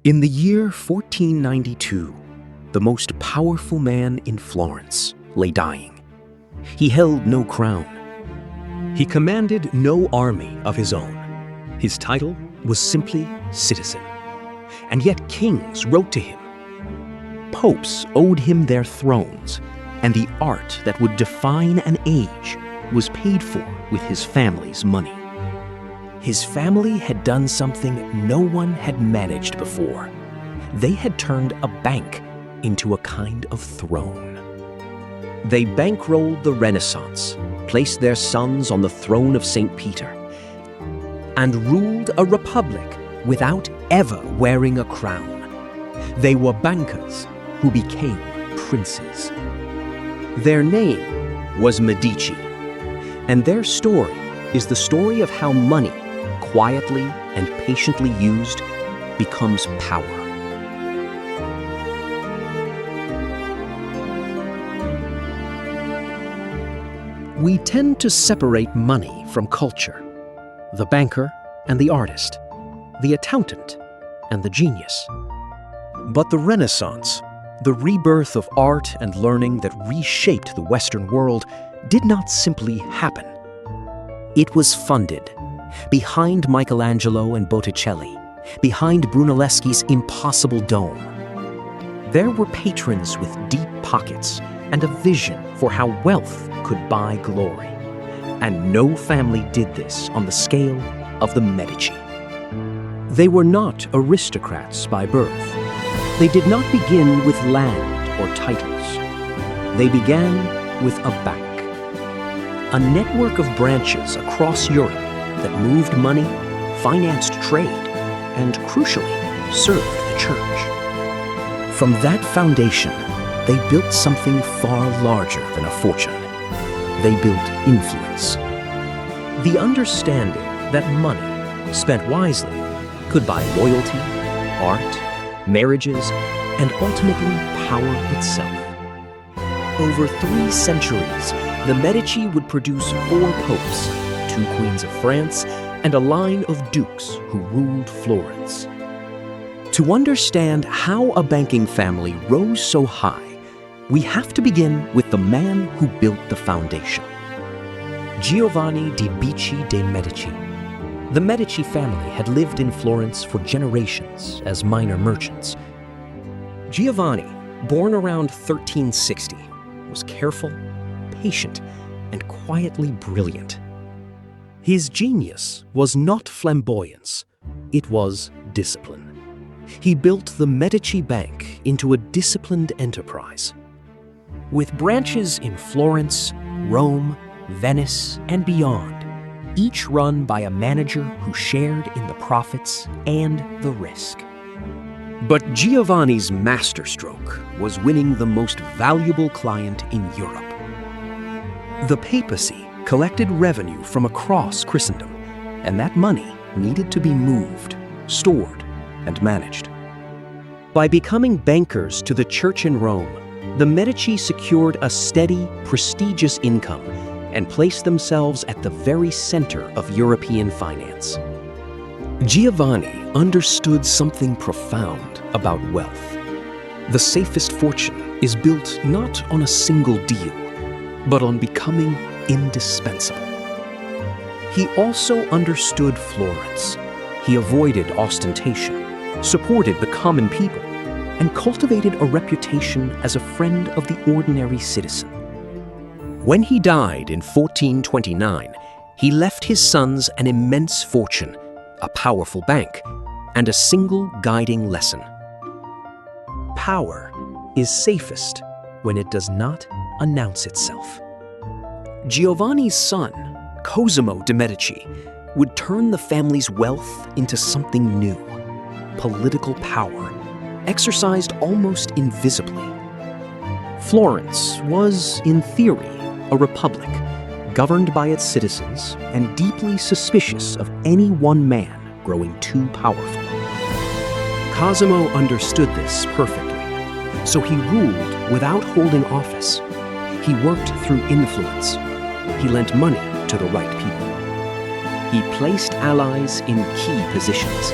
In the year 1492, the most powerful man in Florence lay dying. He held no crown. He commanded no army of his own. His title was simply citizen. And yet kings wrote to him. Popes owed him their thrones, and the art that would define an age was paid for with his family's money. His family had done something no one had managed before. They had turned a bank into a kind of throne. They bankrolled the Renaissance, placed their sons on the throne of St. Peter, and ruled a republic without ever wearing a crown. They were bankers who became princes. Their name was Medici, and their story is the story of how money, quietly and patiently used, becomes power. We tend to separate money from culture, the banker and the artist, the accountant and the genius. But the Renaissance, the rebirth of art and learning that reshaped the Western world, did not simply happen. It was funded. Behind Michelangelo and Botticelli, behind Brunelleschi's impossible dome, there were patrons with deep pockets and a vision for how wealth could buy glory. And no family did this on the scale of the Medici. They were not aristocrats by birth. They did not begin with land or titles. They began with a bank, a network of branches across Europe that moved money, financed trade, and crucially, served the church. From that foundation, they built something far larger than a fortune. They built influence. The understanding that money, spent wisely, could buy loyalty, art, marriages, and ultimately power itself. Over 3 centuries, the Medici would produce 4 popes, 2 queens of France, and a line of dukes who ruled Florence. To understand how a banking family rose so high, we have to begin with the man who built the foundation. Giovanni di Bicci de' Medici. The Medici family had lived in Florence for generations as minor merchants. Giovanni, born around 1360, was careful, patient, and quietly brilliant. His genius was not flamboyance, it was discipline. He built the Medici Bank into a disciplined enterprise. With branches in Florence, Rome, Venice, and beyond, each run by a manager who shared in the profits and the risk. But Giovanni's masterstroke was winning the most valuable client in Europe. The papacy collected revenue from across Christendom, and that money needed to be moved, stored, and managed. By becoming bankers to the church in Rome, the Medici secured a steady, prestigious income and placed themselves at the very center of European finance. Giovanni understood something profound about wealth. The safest fortune is built not on a single deal, but on becoming indispensable. He also understood Florence. He avoided ostentation, supported the common people, and cultivated a reputation as a friend of the ordinary citizen. When he died in 1429, he left his sons an immense fortune, a powerful bank, and a single guiding lesson. Power is safest when it does not announce itself. Giovanni's son, Cosimo de' Medici, would turn the family's wealth into something new, political power, exercised almost invisibly. Florence was, in theory, a republic, governed by its citizens and deeply suspicious of any one man growing too powerful. Cosimo understood this perfectly, so he ruled without holding office. He worked through influence. He lent money to the right people. He placed allies in key positions.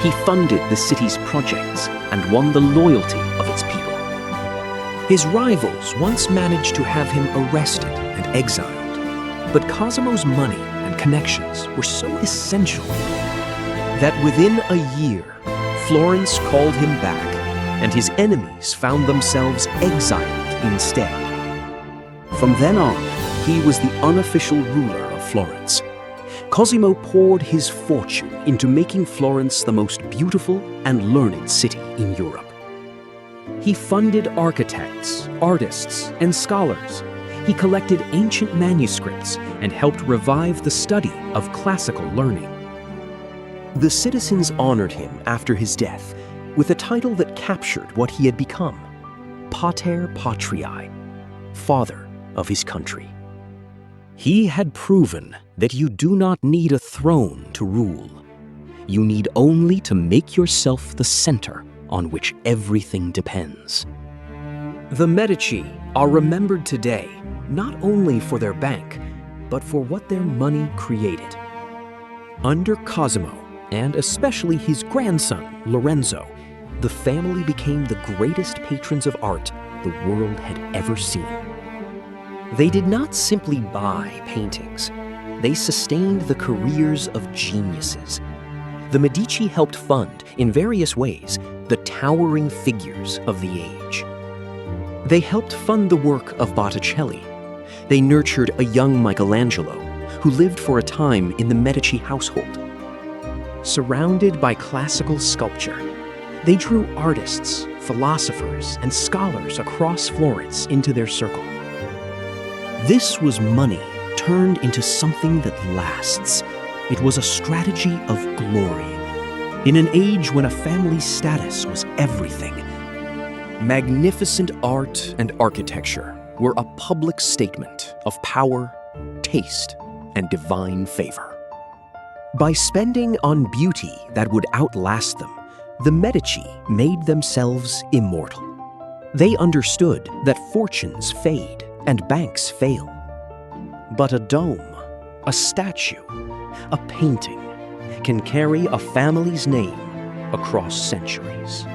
He funded the city's projects and won the loyalty of its people. His rivals once managed to have him arrested and exiled, but Cosimo's money and connections were so essential that within a year, Florence called him back, and his enemies found themselves exiled instead. From then on, he was the unofficial ruler of Florence. Cosimo poured his fortune into making Florence the most beautiful and learned city in Europe. He funded architects, artists, and scholars. He collected ancient manuscripts and helped revive the study of classical learning. The citizens honored him after his death with a title that captured what he had become: Pater Patriae, father of his country. He had proven that you do not need a throne to rule. You need only to make yourself the center on which everything depends. The Medici are remembered today not only for their bank, but for what their money created. Under Cosimo, and especially his grandson, Lorenzo, the family became the greatest patrons of art the world had ever seen. They did not simply buy paintings. They sustained the careers of geniuses. The Medici helped fund, in various ways, the towering figures of the age. They helped fund the work of Botticelli. They nurtured a young Michelangelo, who lived for a time in the Medici household. Surrounded by classical sculpture, they drew artists, philosophers, and scholars across Florence into their circle. This was money turned into something that lasts. It was a strategy of glory. In an age when a family's status was everything, magnificent art and architecture were a public statement of power, taste, and divine favor. By spending on beauty that would outlast them, the Medici made themselves immortal. They understood that fortunes fade and banks fail. But a dome, a statue, a painting can carry a family's name across centuries.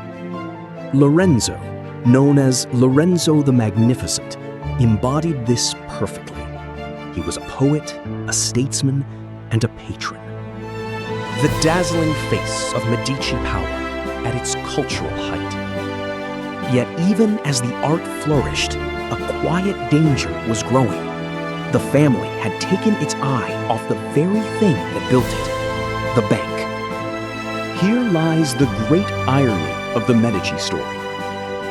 Lorenzo, known as Lorenzo the Magnificent, embodied this perfectly. He was a poet, a statesman, and a patron. The dazzling face of Medici power at its cultural height. Yet even as the art flourished, a quiet danger was growing. The family had taken its eye off the very thing that built it, the bank. Here lies the great irony of the Medici story.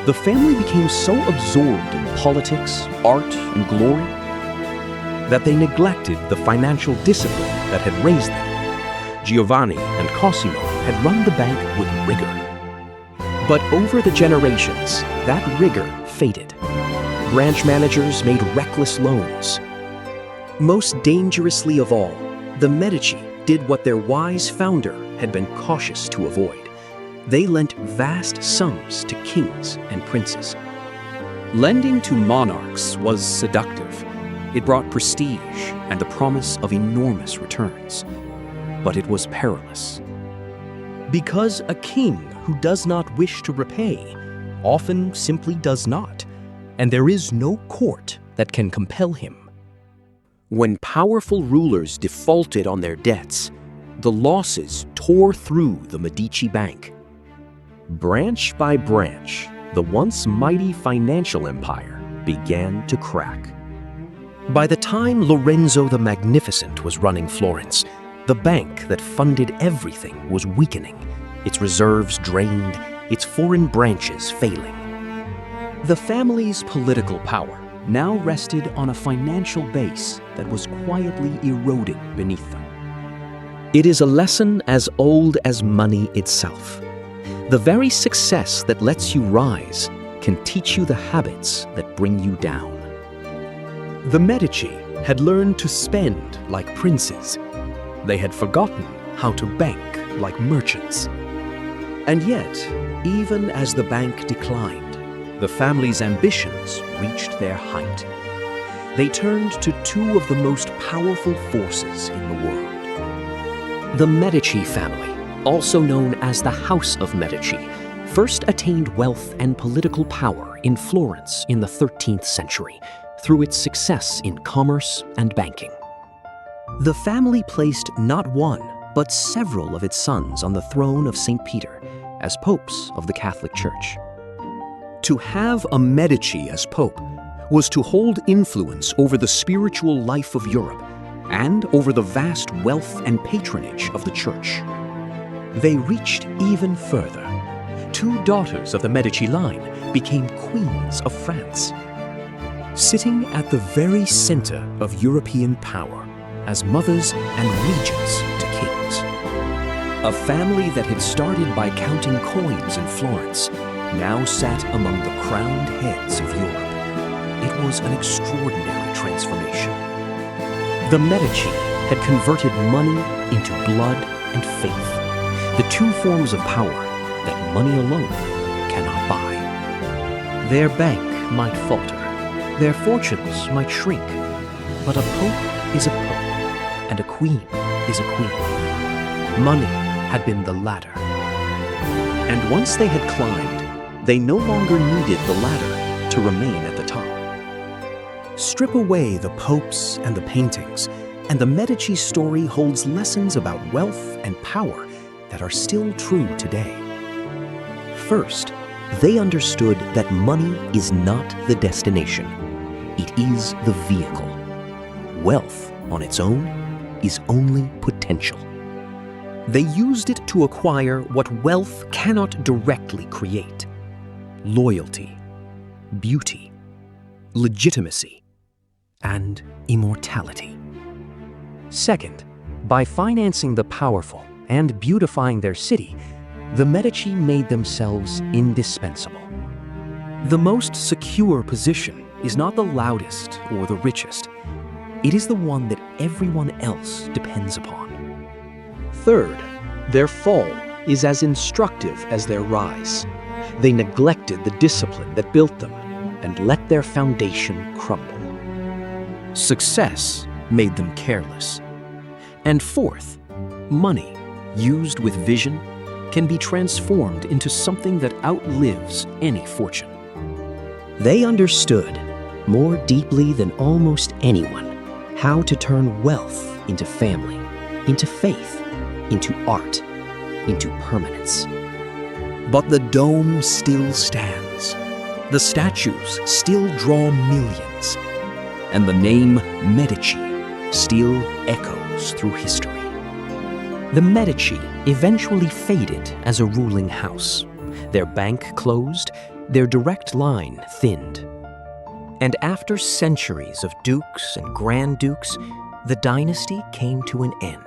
The family became so absorbed in politics, art, and glory that they neglected the financial discipline that had raised them. Giovanni and Cosimo had run the bank with rigor. But over the generations, that rigor faded. Branch managers made reckless loans. Most dangerously of all, the Medici did what their wise founder had been cautious to avoid. They lent vast sums to kings and princes. Lending to monarchs was seductive. It brought prestige and the promise of enormous returns. But it was perilous. Because a king who does not wish to repay often simply does not, and there is no court that can compel him. When powerful rulers defaulted on their debts, the losses tore through the Medici Bank. Branch by branch, the once mighty financial empire began to crack. By the time Lorenzo the Magnificent was running Florence, the bank that funded everything was weakening, its reserves drained, its foreign branches failing. The family's political power now rested on a financial base that was quietly eroding beneath them. It is a lesson as old as money itself. The very success that lets you rise can teach you the habits that bring you down. The Medici had learned to spend like princes. They had forgotten how to bank like merchants. And yet, even as the bank declined, the family's ambitions reached their height. They turned to two of the most powerful forces in the world. The Medici family also known as the House of Medici, first attained wealth and political power in Florence in the 13th century through its success in commerce and banking. The family placed not one, but several of its sons on the throne of St. Peter as popes of the Catholic Church. To have a Medici as pope was to hold influence over the spiritual life of Europe and over the vast wealth and patronage of the Church. They reached even further. Two daughters of the Medici line became queens of France, sitting at the very center of European power as mothers and regents to kings. A family that had started by counting coins in Florence now sat among the crowned heads of Europe. It was an extraordinary transformation. The Medici had converted money into blood and faith, the two forms of power that money alone cannot buy. Their bank might falter, their fortunes might shrink, but a pope is a pope, and a queen is a queen. Money had been the ladder. And once they had climbed, they no longer needed the ladder to remain at the top. Strip away the popes and the paintings, and the Medici story holds lessons about wealth and power that are still true today. First, they understood that money is not the destination. It is the vehicle. Wealth on its own is only potential. They used it to acquire what wealth cannot directly create: loyalty, beauty, legitimacy, and immortality. Second, by financing the powerful and beautifying their city, the Medici made themselves indispensable. The most secure position is not the loudest or the richest. It is the one that everyone else depends upon. Third, their fall is as instructive as their rise. They neglected the discipline that built them and let their foundation crumble. Success made them careless. And fourth, money, used with vision, can be transformed into something that outlives any fortune. They understood, more deeply than almost anyone, how to turn wealth into family, into faith, into art, into permanence. But the dome still stands. The statues still draw millions. And the name Medici still echoes through history. The Medici eventually faded as a ruling house. Their bank closed, their direct line thinned. And after centuries of dukes and grand dukes, the dynasty came to an end.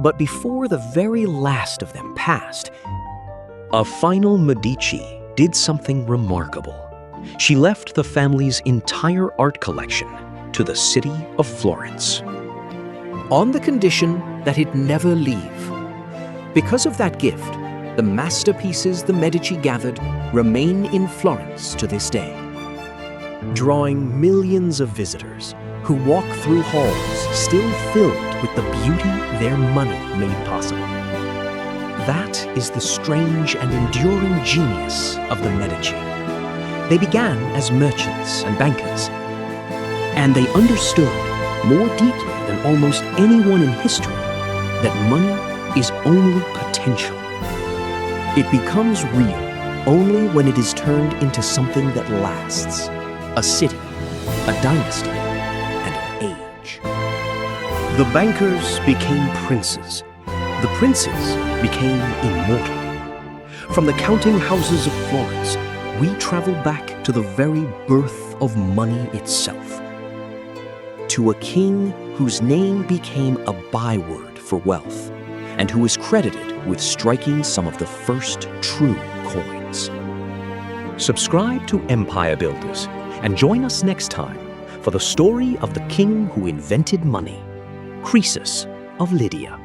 But before the very last of them passed, a final Medici did something remarkable. She left the family's entire art collection to the city of Florence, on the condition that it never leave. Because of that gift, the masterpieces the Medici gathered remain in Florence to this day, drawing millions of visitors who walk through halls still filled with the beauty their money made possible. That is the strange and enduring genius of the Medici. They began as merchants and bankers, and they understood more deeply than almost anyone in history that money is only potential. It becomes real only when it is turned into something that lasts: a city, a dynasty, and an age. The bankers became princes. The princes became immortal. From the counting houses of Florence, we travel back to the very birth of money itself, to a king whose name became a byword for wealth, and who is credited with striking some of the first true coins. Subscribe to Empire Builders and join us next time for the story of the king who invented money, Croesus of Lydia.